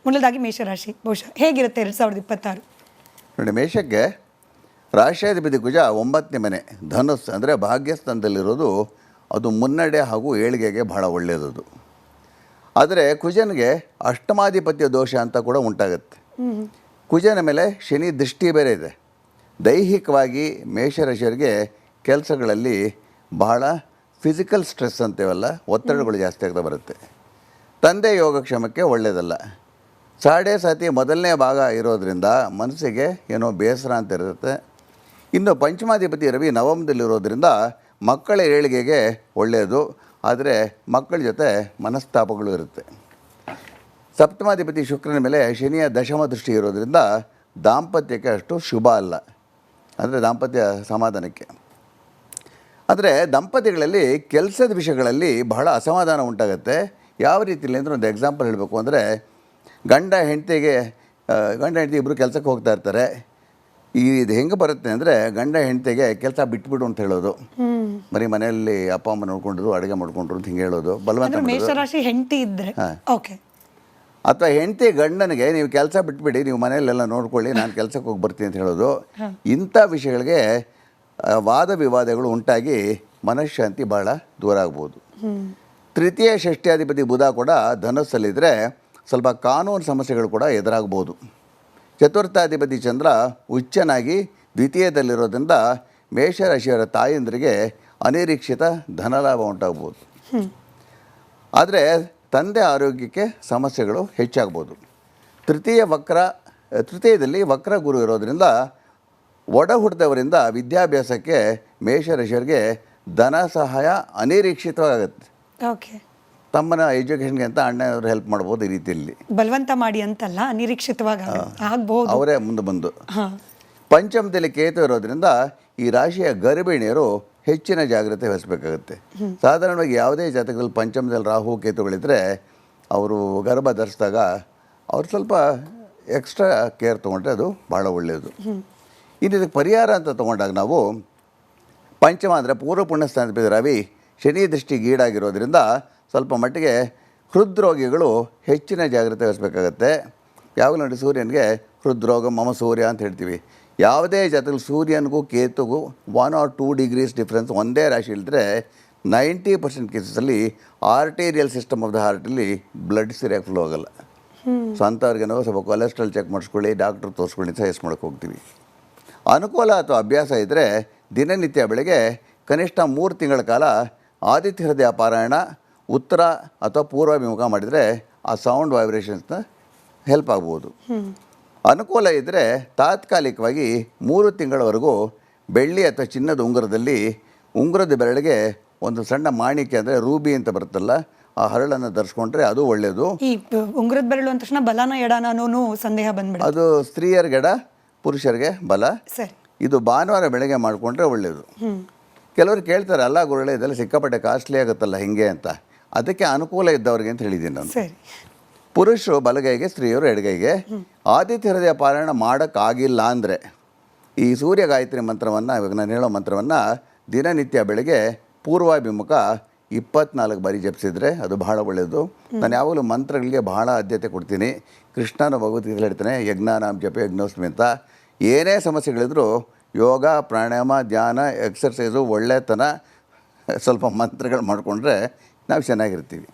ಮೊದಲದಾಗಿ ಮೇಷರಾಶಿ ಬಹುಶಃ ಹೇಗಿರುತ್ತೆ 2026? ನೋಡಿ, ಮೇಷಕ್ಕೆ ರಾಷ್ಟ್ರಾಧಿಪತಿ ಕುಜ 9ನೇ ಮನೆ ಧನುಸ್ ಅಂದರೆ ಭಾಗ್ಯಸ್ಥಾನದಲ್ಲಿರೋದು ಅದು ಮುನ್ನಡೆ ಹಾಗೂ ಏಳಿಗೆಗೆ ಬಹಳ ಒಳ್ಳೆಯದು. ಆದರೆ ಕುಜನಿಗೆ ಅಷ್ಟಮಾಧಿಪತ್ಯ ದೋಷ ಅಂತ ಕೂಡ ಉಂಟಾಗುತ್ತೆ. ಕುಜನ ಮೇಲೆ ಶನಿ ದೃಷ್ಟಿ ಬೇರೆ ಇದೆ. ದೈಹಿಕವಾಗಿ ಮೇಷರಾಶಿಯವರಿಗೆ ಕೆಲಸಗಳಲ್ಲಿ ಬಹಳ ಫಿಸಿಕಲ್ ಸ್ಟ್ರೆಸ್ ಅಂತೀವಲ್ಲ, ಒತ್ತಡಗಳು ಜಾಸ್ತಿ ಆಗ್ತಾ ಬರುತ್ತೆ. ತಂದೆ ಯೋಗಕ್ಷೇಮಕ್ಕೆ ಒಳ್ಳೆಯದಲ್ಲ. ಸಾಡೆ ಸಾತಿ ಮೊದಲನೇ ಭಾಗ ಇರೋದರಿಂದ ಮನಸ್ಸಿಗೆ ಏನೋ ಬೇಸರ ಅಂತ ಇರುತ್ತೆ. ಇನ್ನು ಪಂಚಮಾಧಿಪತಿ ರವಿ ನವಮದಲ್ಲಿರೋದ್ರಿಂದ ಮಕ್ಕಳ ಏಳಿಗೆಗೆ ಒಳ್ಳೆಯದು, ಆದರೆ ಮಕ್ಕಳ ಜೊತೆ ಮನಸ್ತಾಪಗಳು ಇರುತ್ತೆ. ಸಪ್ತಮಾಧಿಪತಿ ಶುಕ್ರನ ಮೇಲೆ ಶನಿಯ ದಶಮ ದೃಷ್ಟಿ ಇರೋದರಿಂದ ದಾಂಪತ್ಯಕ್ಕೆ ಅಷ್ಟು ಶುಭ ಅಲ್ಲ, ಅಂದರೆ ದಾಂಪತ್ಯ ಸಮಾಧಾನಕ್ಕೆ. ಆದರೆ ದಂಪತಿಗಳಲ್ಲಿ ಕೆಲಸದ ವಿಷಯಗಳಲ್ಲಿ ಬಹಳ ಅಸಮಾಧಾನ ಉಂಟಾಗುತ್ತೆ. ಯಾವ ರೀತಿಯಲ್ಲಿ ಅಂದರೆ ಒಂದು ಎಕ್ಸಾಂಪಲ್ ಹೇಳಬೇಕು ಅಂದರೆ, ಗಂಡ ಹೆಂಡತಿ ಇಬ್ಬರು ಕೆಲಸಕ್ಕೆ ಹೋಗ್ತಾ ಇರ್ತಾರೆ. ಇದು ಹೆಂಗೆ ಬರುತ್ತೆ ಅಂದರೆ, ಗಂಡ ಹೆಂಡತಿಗೆ ಕೆಲಸ ಬಿಟ್ಬಿಡು ಅಂತ ಹೇಳೋದು, ಬರೀ ಮನೆಯಲ್ಲಿ ಅಪ್ಪ ಅಮ್ಮ ನೋಡ್ಕೊಂಡ್ರು ಅಡುಗೆ ಮಾಡ್ಕೊಂಡ್ರು ಅಂತ ಹಿಂಗೆ ಹೇಳೋದು, ಬಲವಂತ ಮೇಷರಾಶಿ ಹೆಂಡತಿ ಇದ್ದರೆ. ಅಥವಾ ಹೆಂಡತಿ ಗಂಡನಿಗೆ ನೀವು ಕೆಲಸ ಬಿಟ್ಬಿಡಿ, ನೀವು ಮನೆಯಲ್ಲೆಲ್ಲ ನೋಡ್ಕೊಳ್ಳಿ, ನಾನು ಕೆಲಸಕ್ಕೆ ಹೋಗಿ ಬರ್ತೀನಿ ಅಂತ ಹೇಳೋದು. ಇಂಥ ವಿಷಯಗಳಿಗೆ ವಾದ ವಿವಾದಗಳು ಉಂಟಾಗಿ ಮನಃಶಾಂತಿ ಭಾಳ ದೂರ ಆಗ್ಬೋದು. ತೃತೀಯ ಷಷ್ಠ್ಯಾಧಿಪತಿ ಬುಧ ಕೂಡ ಧನಸ್ಸಲ್ಲಿದ್ದರೆ ಸ್ವಲ್ಪ ಕಾನೂನು ಸಮಸ್ಯೆಗಳು ಕೂಡ ಎದುರಾಗ್ಬೋದು. ಚತುರ್ಥಾಧಿಪತಿ ಚಂದ್ರ ಉಚ್ಚನಾಗಿ ದ್ವಿತೀಯದಲ್ಲಿರೋದ್ರಿಂದ ಮೇಷರಾಶಿಯವರ ತಾಯಂದರಿಗೆ ಅನಿರೀಕ್ಷಿತ ಧನಲಾಭ ಉಂಟಾಗ್ಬೋದು. ಆದರೆ ತಂದೆ ಆರೋಗ್ಯಕ್ಕೆ ಸಮಸ್ಯೆಗಳು ಹೆಚ್ಚಾಗ್ಬೋದು. ತೃತೀಯದಲ್ಲಿ ವಕ್ರ ಗುರು ಇರೋದರಿಂದ ಒಡ ಹುಟ್ಟಿದವರಿಂದ ವಿದ್ಯಾಭ್ಯಾಸಕ್ಕೆ ಮೇಷರಾಶಿಯವರಿಗೆ ಧನ ಸಹಾಯ ಅನಿರೀಕ್ಷಿತವಾಗುತ್ತೆ. ತಮ್ಮನ ಎಜುಕೇಷನ್ಗೆ ಅಂತ ಅಣ್ಣವರು ಹೆಲ್ಪ್ ಮಾಡ್ಬೋದು. ಈ ರೀತಿಯಲ್ಲಿ ಬಲವಂತ ಮಾಡಿ ಅಂತಲ್ಲ, ಅನಿರೀಕ್ಷಿತವಾಗಿ ಆಗ್ಬೋದು, ಅವರೇ ಮುಂದೆ ಬಂದು. ಪಂಚಮದಲ್ಲಿ ಕೇತು ಇರೋದ್ರಿಂದ ಈ ರಾಶಿಯ ಗರ್ಭಿಣಿಯರು ಹೆಚ್ಚಿನ ಜಾಗ್ರತೆ ವಹಿಸಬೇಕಾಗುತ್ತೆ. ಸಾಧಾರಣವಾಗಿ ಯಾವುದೇ ಜಾತಕದಲ್ಲಿ ಪಂಚಮದಲ್ಲಿ ರಾಹು ಕೇತುಗಳಿದ್ದರೆ ಅವರು ಗರ್ಭ ಧರಿಸಿದಾಗ ಅವ್ರು ಸ್ವಲ್ಪ ಎಕ್ಸ್ಟ್ರಾ ಕೇರ್ ತೊಗೊಂಡ್ರೆ ಅದು ಭಾಳ ಒಳ್ಳೆಯದು. ಇನ್ನು ಇದಕ್ಕೆ ಪರಿಹಾರ ಅಂತ ತೊಗೊಂಡಾಗ ನಾವು ಪಂಚಮ ಅಂದರೆ ಪೂರ್ವ ಪುಣ್ಯಸ್ಥಾನದ ರವಿ ಶನಿ ದೃಷ್ಟಿಗೆ ಈಡಾಗಿರೋದ್ರಿಂದ ಸ್ವಲ್ಪ ಮಟ್ಟಿಗೆ ಹೃದ್ರೋಗಿಗಳು ಹೆಚ್ಚಿನ ಜಾಗ್ರತೆ ವಹಿಸಬೇಕಾಗತ್ತೆ. ಯಾವಾಗಲೂ ನೋಡಿ, ಸೂರ್ಯನಿಗೆ ಹೃದ್ರೋಗ ಮಮ ಸೂರ್ಯ ಅಂತ ಹೇಳ್ತೀವಿ. ಯಾವುದೇ ಜಾತಕದಲ್ಲಿ ಸೂರ್ಯನಿಗೂ ಕೇತುಗೂ 1 or 2 degrees ಡಿಫ್ರೆನ್ಸ್ ಒಂದೇ ರಾಶಿ ಇದ್ದರೆ 90% ಕೇಸಸಲ್ಲಿ ಆರ್ಟೇರಿಯಲ್ ಸಿಸ್ಟಮ್ ಆಫ್ ದ ಹಾರ್ಟಲ್ಲಿ ಬ್ಲಡ್ ಸರಿಯಾಗಿ ಫ್ಲೋ ಆಗೋಲ್ಲ. ಸೊ ಅಂಥವ್ರಿಗೆ ನಾವು ಸ್ವಲ್ಪ ಕೊಲೆಸ್ಟ್ರಾಲ್ ಚೆಕ್ ಮಾಡಿಸ್ಕೊಳ್ಳಿ, ಡಾಕ್ಟ್ರ್ ತೋರಿಸ್ಕೊಳ್ಳಿ ಸಜೆಸ್ಟ್ ಮಾಡೋಕ್ಕೆ ಹೋಗ್ತೀವಿ. ಅನುಕೂಲ ಅಥವಾ ಅಭ್ಯಾಸ ಇದ್ದರೆ ದಿನನಿತ್ಯ ಬೆಳಗ್ಗೆ ಕನಿಷ್ಠ 3 ತಿಂಗಳ ಕಾಲ ಆದಿತ್ಯ ಹೃದಯ ಪಾರಾಯಣ ಉತ್ತರ ಅಥವಾ ಪೂರ್ವಾಭಿಮುಖ ಮಾಡಿದರೆ ಆ ಸೌಂಡ್ ವೈಬ್ರೇಷನ್ಸ್ನ ಹೆಲ್ಪ್ ಆಗ್ಬೋದು. ಅನುಕೂಲ ಇದ್ದರೆ ತಾತ್ಕಾಲಿಕವಾಗಿ 3 ತಿಂಗಳವರೆಗೂ ಬೆಳ್ಳಿ ಅಥವಾ ಚಿನ್ನದ ಉಂಗುರದ ಬೆರಳಿಗೆ ಒಂದು ಸಣ್ಣ ಮಾಣಿಕ್ಯ ಅಂದರೆ ರೂಬಿ ಅಂತ ಬರುತ್ತಲ್ಲ, ಆ ಹರಳನ್ನು ಧರಿಸ್ಕೊಂಡ್ರೆ ಅದು ಒಳ್ಳೆಯದು. ಈ ಉಂಗುರದ ಬೆರಳು ಅಂದ ತಕ್ಷಣ ಬಲನ ಎಡನೂ ಸಂದೇಹ ಬಂದ್ಬಿಡುತ್ತೆ. ಅದು ಸ್ತ್ರೀಯರಿಗೆ ಎಡ, ಪುರುಷರಿಗೆ ಬಲ. ಇದು ಭಾನುವಾರ ಬೆಳಗ್ಗೆ ಮಾಡಿಕೊಂಡ್ರೆ ಒಳ್ಳೆಯದು. ಕೆಲವರು ಕೇಳ್ತಾರೆ, ಅಲ್ಲ ಗುರುಳೆ ಇದೆಲ್ಲ ಸಿಕ್ಕಾಪಟ್ಟೆ ಕಾಸ್ಟ್ಲಿ ಆಗುತ್ತಲ್ಲ ಹಿಂಗೆ ಅಂತ. ಅದಕ್ಕೆ ಅನುಕೂಲ ಇದ್ದವ್ರಿಗೆ ಅಂತ ಹೇಳಿದ್ದೀನಿ ನಾನು. ಪುರುಷರು ಬಲಗೈಗೆ, ಸ್ತ್ರೀಯರು ಎಡಗೈಗೆ. ಆದಿತ್ಯ ಹೃದಯ ಪಾರಾಯಣ ಮಾಡೋಕ್ಕಾಗಿಲ್ಲ ಅಂದರೆ ಈ ಸೂರ್ಯ ಗಾಯತ್ರಿ ಮಂತ್ರವನ್ನು, ಇವಾಗ ನಾನು ಹೇಳೋ ಮಂತ್ರವನ್ನು ದಿನನಿತ್ಯ ಬೆಳಗ್ಗೆ ಪೂರ್ವಾಭಿಮುಖ 24 ಬಾರಿ ಜಪಿಸಿದರೆ ಅದು ಬಹಳ ಒಳ್ಳೆಯದು. ನಾನು ಯಾವಾಗಲೂ ಮಂತ್ರಗಳಿಗೆ ಬಹಳ ಆದ್ಯತೆ ಕೊಡ್ತೀನಿ. ಕೃಷ್ಣನ ಭಗವದ್ಗೀತೆ ಹೇಳ್ತಾನೆ, ಯಜ್ಞಾನಾಂ ಜಪ ಯಜ್ಞೋಸ್ಮಿ ಅಂತ. ಏನೇ ಸಮಸ್ಯೆಗಳಿದ್ರೂ ಯೋಗ, ಪ್ರಾಣಾಯಾಮ, ಧ್ಯಾನ, ಎಕ್ಸರ್ಸೈಸು, ಒಳ್ಳೆತನ, ಸ್ವಲ್ಪ ಮಂತ್ರಗಳು ಮಾಡಿಕೊಂಡ್ರೆ ನಾವು ಚೆನ್ನಾಗಿರ್ತೀವಿ.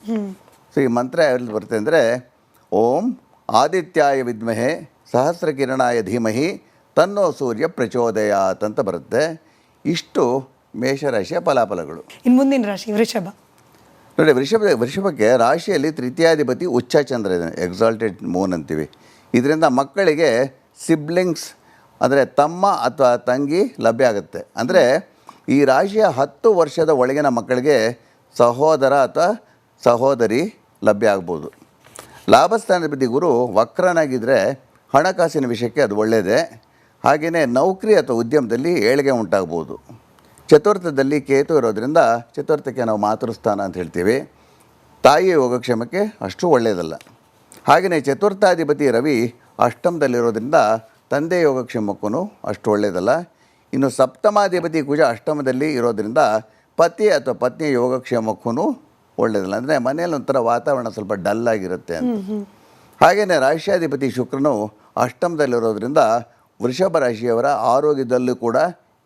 ಸೊ ಈ ಮಂತ್ರ ಯಾವ್ದು ಬರುತ್ತೆ ಅಂದರೆ, ಓಂ ಆದಿತ್ಯಾಯ ವಿದ್ಮಹೆ ಸಹಸ್ರಕಿರಣಾಯ ಧೀಮಹಿ ತನ್ನೋ ಸೂರ್ಯ ಪ್ರಚೋದಯಾತ್ ಅಂತ ಬರುತ್ತೆ. ಇಷ್ಟು ಮೇಷರಾಶಿಯ ಫಲಾಫಲಗಳು. ಇನ್ನು ಮುಂದಿನ ರಾಶಿ ವೃಷಭ. ನೋಡಿ, ವೃಷಭಕ್ಕೆ ರಾಶಿಯಲ್ಲಿ ತೃತೀಯಾಧಿಪತಿ ಉಚ್ಚ ಚಂದ್ರ ಇದೆ, ಎಕ್ಸಾಲ್ಟೆಡ್ ಮೂನ್ ಅಂತೀವಿ. ಇದರಿಂದ ಮಕ್ಕಳಿಗೆ ಸಿಬ್ಲಿಂಗ್ಸ್ ಅಂದರೆ ತಮ್ಮ ಅಥವಾ ತಂಗಿ ಲಭ್ಯ ಆಗುತ್ತೆ. ಅಂದರೆ ಈ ರಾಶಿಯ 10 ವರ್ಷದ ಒಳಗಿನ ಮಕ್ಕಳಿಗೆ ಸಹೋದರ ಅಥವಾ ಸಹೋದರಿ ಲಭ್ಯ ಆಗ್ಬೋದು. ಲಾಭಸ್ಥಾನಾಧಿಪತಿ ಗುರು ವಕ್ರನಾಗಿದ್ದರೆ ಹಣಕಾಸಿನ ವಿಷಯಕ್ಕೆ ಅದು ಒಳ್ಳೆಯದೇ. ಹಾಗೆಯೇ ನೌಕರಿ ಅಥವಾ ಉದ್ಯಮದಲ್ಲಿ ಏಳಿಗೆ ಉಂಟಾಗ್ಬೋದು. ಚತುರ್ಥದಲ್ಲಿ ಕೇತು ಇರೋದರಿಂದ ಚತುರ್ಥಕ್ಕೆ ನಾವು ಮಾತೃಸ್ಥಾನ ಅಂತ ಹೇಳ್ತೀವಿ. ತಾಯಿಯ ಯೋಗಕ್ಷೇಮಕ್ಕೆ ಅಷ್ಟು ಒಳ್ಳೆಯದಲ್ಲ. ಹಾಗೆಯೇ ಚತುರ್ಥಾಧಿಪತಿ ರವಿ ಅಷ್ಟಮದಲ್ಲಿರೋದ್ರಿಂದ ತಂದೆ ಯೋಗಕ್ಷೇಮಕ್ಕೂ ಅಷ್ಟು ಒಳ್ಳೆಯದಲ್ಲ. ಇನ್ನು ಸಪ್ತಮಾಧಿಪತಿ ಕುಜ ಅಷ್ಟಮದಲ್ಲಿ ಇರೋದರಿಂದ ಪತಿ ಅಥವಾ ಪತ್ನಿಯ ಯೋಗಕ್ಷೇಮಕ್ಕೂ ಒಳ್ಳೆಯದಲ್ಲ. ಅಂದರೆ ಮನೆಯಲ್ಲಿ ಒಂಥರ ವಾತಾವರಣ ಸ್ವಲ್ಪ ಡಲ್ ಆಗಿರುತ್ತೆ ಅಂತ. ಹಾಗೆಯೇ ರಾಶ್ಯಾಧಿಪತಿ ಶುಕ್ರನು ಅಷ್ಟಮದಲ್ಲಿರೋದ್ರಿಂದ ವೃಷಭ ರಾಶಿಯವರ ಆರೋಗ್ಯದಲ್ಲೂ ಕೂಡ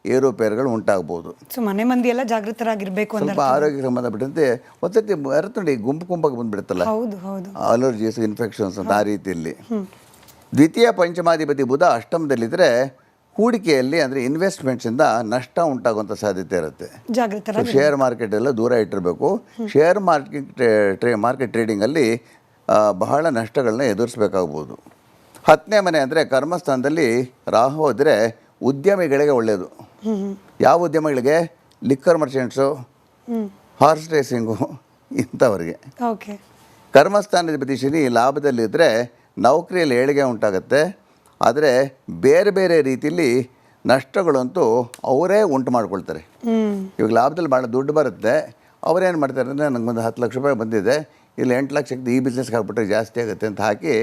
ಏರುಪೇರುಗಳು ಉಂಟಾಗ್ಬೋದು. ಸೊ ಮನೆ ಮಂದಿ ಎಲ್ಲ ಜಾಗೃತರಾಗಿರ್ಬೇಕು ಅಂತ. ಸ್ವಲ್ಪ ಆರೋಗ್ಯಕ್ಕೆ ಸಂಬಂಧಪಟ್ಟಂತೆ ಒಂದ್ಸತಿ ನೋಡಿ ಗುಂಪಾಗಿ ಬಂದುಬಿಡುತ್ತಲ್ಲ, ಹೌದು ಹೌದು, ಅಲರ್ಜೀಸ್, ಇನ್ಫೆಕ್ಷನ್ಸ್ ಅಂತ ಆ ರೀತಿಯಲ್ಲಿ. ದ್ವಿತೀಯ ಪಂಚಮಾಧಿಪತಿ ಬುಧ ಅಷ್ಟಮದಲ್ಲಿದ್ದರೆ ಹೂಡಿಕೆಯಲ್ಲಿ ಅಂದರೆ ಇನ್ವೆಸ್ಟ್ಮೆಂಟ್ಸಿಂದ ನಷ್ಟ ಉಂಟಾಗುವಂಥ ಸಾಧ್ಯತೆ ಇರುತ್ತೆ. ಜಾಗೃತರಾಗಿ ಶೇರ್ ಮಾರ್ಕೆಟ್ ಎಲ್ಲ ದೂರ ಇಟ್ಟಿರಬೇಕು. ಶೇರ್ ಮಾರ್ಕೆಟ್ ಟ್ರೇಡಿಂಗಲ್ಲಿ ಬಹಳ ನಷ್ಟಗಳನ್ನ ಎದುರಿಸಬೇಕಾಗ್ಬೋದು. 10ನೇ ಮನೆ ಅಂದರೆ ಕರ್ಮಸ್ಥಾನದಲ್ಲಿ ರಾಹು ಇದ್ದರೆ ಉದ್ಯಮಿಗಳಿಗೆ ಒಳ್ಳೆಯದು. ಯಾವ ಉದ್ಯಮಿಗಳಿಗೆ? ಲಿಕ್ಕರ್ ಮರ್ಚೆಂಟ್ಸು, ಹಾರ್ಸ್ ರೇಸಿಂಗು, ಇಂಥವರಿಗೆ. ಓಕೆ. ಕರ್ಮಸ್ಥಾನಾಧಿಪತಿ ಶನಿ ಲಾಭದಲ್ಲಿದ್ದರೆ ನೌಕರಿಯಲ್ಲಿ ಏಳಿಗೆ ಉಂಟಾಗುತ್ತೆ. ಆದರೆ ಬೇರೆ ಬೇರೆ ರೀತಿಯಲ್ಲಿ ನಷ್ಟಗಳಂತೂ ಅವರೇ ಉಂಟು ಮಾಡ್ಕೊಳ್ತಾರೆ. ಇವಾಗ ಲಾಭದಲ್ಲಿ ಭಾಳ ದುಡ್ಡು ಬರುತ್ತೆ, ಅವರೇನು ಮಾಡ್ತಾರೆ ಅಂದರೆ ನನಗೊಂದು 10 ಲಕ್ಷ ರೂಪಾಯಿ ಬಂದಿದೆ, ಇಲ್ಲಿ 8 ಲಕ್ಷಕ್ಕೆ ಈ ಬಿಸ್ನೆಸ್ಗೆ ಹಾಕ್ಬಿಟ್ರೆ ಜಾಸ್ತಿ ಆಗುತ್ತೆ ಅಂತ ಹಾಕಿ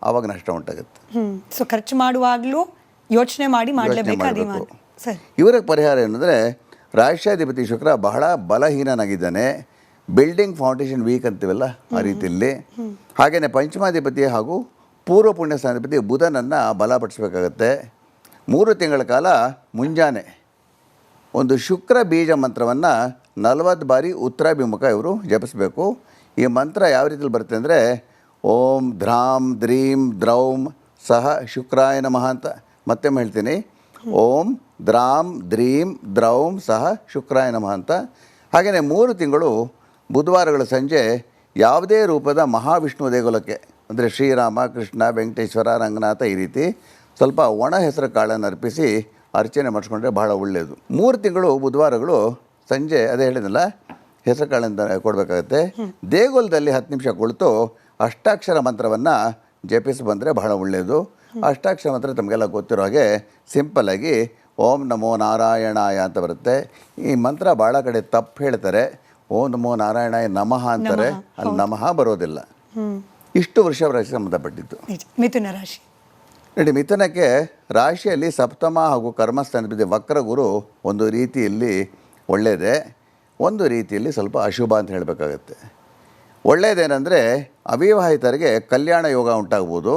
ಆವಾಗ ನಷ್ಟ ಉಂಟಾಗುತ್ತೆ. ಸೊ ಖರ್ಚು ಮಾಡುವಾಗಲೂ ಯೋಚನೆ ಮಾಡಿ ಮಾಡಲೇಬೇಕು. ಸರಿ, ಇವರ ಪರಿಹಾರ ಏನಂದರೆ ರಾಷ್ಟ್ರಾಧಿಪತಿ ಶುಕ್ರ ಬಹಳ ಬಲಹೀನನಾಗಿದ್ದಾನೆ, ಬಿಲ್ಡಿಂಗ್ ಫೌಂಡೇಶನ್ ವೀಕ್ ಅಂತೀವಲ್ಲ ಆ ರೀತಿಯಲ್ಲಿ. ಹಾಗೆಯೇ ಪಂಚಮಾಧಿಪತಿ ಹಾಗೂ ಪೂರ್ವ ಪುಣ್ಯ ಸ್ಥಾನಾಧಿಪತಿ ಬುಧನನ್ನು ಬಲಪಡಿಸಬೇಕಾಗತ್ತೆ. 3 ತಿಂಗಳ ಕಾಲ ಮುಂಜಾನೆ ಒಂದು ಶುಕ್ರ ಬೀಜ ಮಂತ್ರವನ್ನು 40 ಬಾರಿ ಉತ್ತರಾಭಿಮುಖ ಇವರು ಜಪಿಸಬೇಕು. ಈ ಮಂತ್ರ ಯಾವ ರೀತಿಯಲ್ಲಿ ಬರುತ್ತೆ ಅಂದರೆ ಓಂ ಧ್ರಾಂ ದ್ರೀಂ ದ್ರೌಂ ಸಹ ಶುಕ್ರಾಯ ನಮಃ ಅಂತ. ಮತ್ತೆ ಹೇಳ್ತೀನಿ, ಓಂ ದ್ರಾಂ ದ್ರೀಂ ದ್ರೌಂ ಸಹ ಶುಕ್ರಾಯ ನಮಃ ಅಂತ. ಹಾಗೆಯೇ 3 ತಿಂಗಳು ಬುಧವಾರಗಳ ಸಂಜೆ ಯಾವುದೇ ರೂಪದ ಮಹಾವಿಷ್ಣು ದೇಗುಲಕ್ಕೆ ಅಂದರೆ ಶ್ರೀರಾಮ, ಕೃಷ್ಣ, ವೆಂಕಟೇಶ್ವರ, ರಂಗನಾಥ ಈ ರೀತಿ ಸ್ವಲ್ಪ ಒಣ ಹೆಸರು ಕಾಳನ್ನು ಅರ್ಪಿಸಿ ಅರ್ಚನೆ ಮಾಡಿಸ್ಕೊಂಡ್ರೆ ಬಹಳ ಒಳ್ಳೆಯದು. 3 ತಿಂಗಳು ಬುಧವಾರಗಳು ಸಂಜೆ ಅದೇ ಹೇಳಿದ್ನಲ್ಲ ಹೆಸರು ಕಾಳಿಂದ ಕೊಡಬೇಕಾಗತ್ತೆ. ದೇಗುಲದಲ್ಲಿ 10 ನಿಮಿಷ ಕುಳಿತು ಅಷ್ಟಾಕ್ಷರ ಮಂತ್ರವನ್ನು ಜಪಿಸಿ ಬಂದರೆ ಬಹಳ ಒಳ್ಳೆಯದು. ಅಷ್ಟಾಕ್ಷರ ಮಂತ್ರ ತಮಗೆಲ್ಲ ಗೊತ್ತಿರೋ ಹಾಗೆ ಸಿಂಪಲ್ಲಾಗಿ ಓಂ ನಮೋ ನಾರಾಯಣಾಯ ಅಂತ ಬರುತ್ತೆ. ಈ ಮಂತ್ರ ಭಾಳ ಕಡೆ ತಪ್ಪು ಹೇಳ್ತಾರೆ, ಓಂ ನಮೋ ನಾರಾಯಣಾಯ ನಮಃ ಅಂತಾರೆ, ಅಲ್ಲಿ ನಮಃ ಬರೋದಿಲ್ಲ. ಇಷ್ಟು ವೃಷಭ ರಾಶಿ ಸಂಬಂಧಪಟ್ಟಿತ್ತು. ಮಿಥುನ ರಾಶಿ ನೋಡಿ, ಮಿಥುನಕ್ಕೆ ರಾಶಿಯಲ್ಲಿ ಸಪ್ತಮ ಹಾಗೂ ಕರ್ಮಸ್ಥಾನದ ವಕ್ರ ಗುರು ಒಂದು ರೀತಿಯಲ್ಲಿ ಒಳ್ಳೆಯದೇ, ಒಂದು ರೀತಿಯಲ್ಲಿ ಸ್ವಲ್ಪ ಅಶುಭ ಅಂತ ಹೇಳಬೇಕಾಗತ್ತೆ. ಒಳ್ಳೆಯದೇನೆಂದರೆ ಅವಿವಾಹಿತರಿಗೆ ಕಲ್ಯಾಣ ಯೋಗ ಉಂಟಾಗ್ಬೋದು,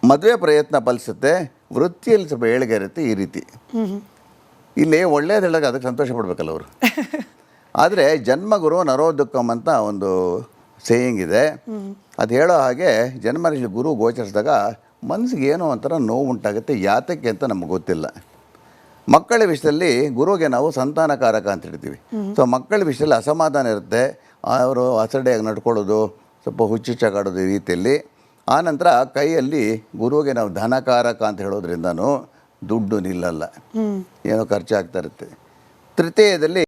ಮದುವೆ ಪ್ರಯತ್ನ ಫಲಿಸುತ್ತೆ, ವೃತ್ತಿಯಲ್ಲಿ ಸ್ವಲ್ಪ ಏಳಿಗೆ ಇರುತ್ತೆ. ಈ ರೀತಿ ಇಲ್ಲಿ ಒಳ್ಳೆಯದು ಹೇಳೋಕೆ ಅದಕ್ಕೆ ಸಂತೋಷ ಪಡಬೇಕಲ್ಲ ಅವರು. ಆದರೆ ಜನ್ಮಗುರು ನರೋ ದುಃಖಂ ಅಂತ ಒಂದು ಸೇಯಿಂಗ್ ಇದೆ. ಅದು ಹೇಳೋ ಹಾಗೆ ಜನ್ಮರಾಶಿ ಗುರು ಗೋಚರಿಸಿದಾಗ ಮನಸ್ಸಿಗೆ ಏನೋ ಒಂಥರ ನೋವು ಉಂಟಾಗುತ್ತೆ. ಯಾತಕ್ಕೆ ಅಂತ ನಮಗೆ ಗೊತ್ತಿಲ್ಲ. ಮಕ್ಕಳ ವಿಷಯದಲ್ಲಿ ಗುರುಗೆ ನಾವು ಸಂತಾನಕಾರಕ ಅಂತ ಹೇಳ್ತೀವಿ. ಸೊ ಮಕ್ಕಳ ವಿಷಯದಲ್ಲಿ ಅಸಮಾಧಾನ ಇರುತ್ತೆ, ಅವರು ಅಸಡ್ಡೆಯಾಗಿ ನಡ್ಕೊಳ್ಳೋದು, ಸ್ವಲ್ಪ ಹುಚ್ಚುಚ್ಚಾಗಾಡೋದು ಈ ರೀತಿಯಲ್ಲಿ. ಆನಂತರ ಕೈಯಲ್ಲಿ ಗುರುವಿಗೆ ನಾವು ಧನಕಾರಕ ಅಂತ ಹೇಳೋದ್ರಿಂದನೂ ದುಡ್ಡು ನಿಲ್ಲಲ್ಲ, ಏನೋ ಖರ್ಚಾಗ್ತಾ ಇರುತ್ತೆ. ತೃತೀಯದಲ್ಲಿ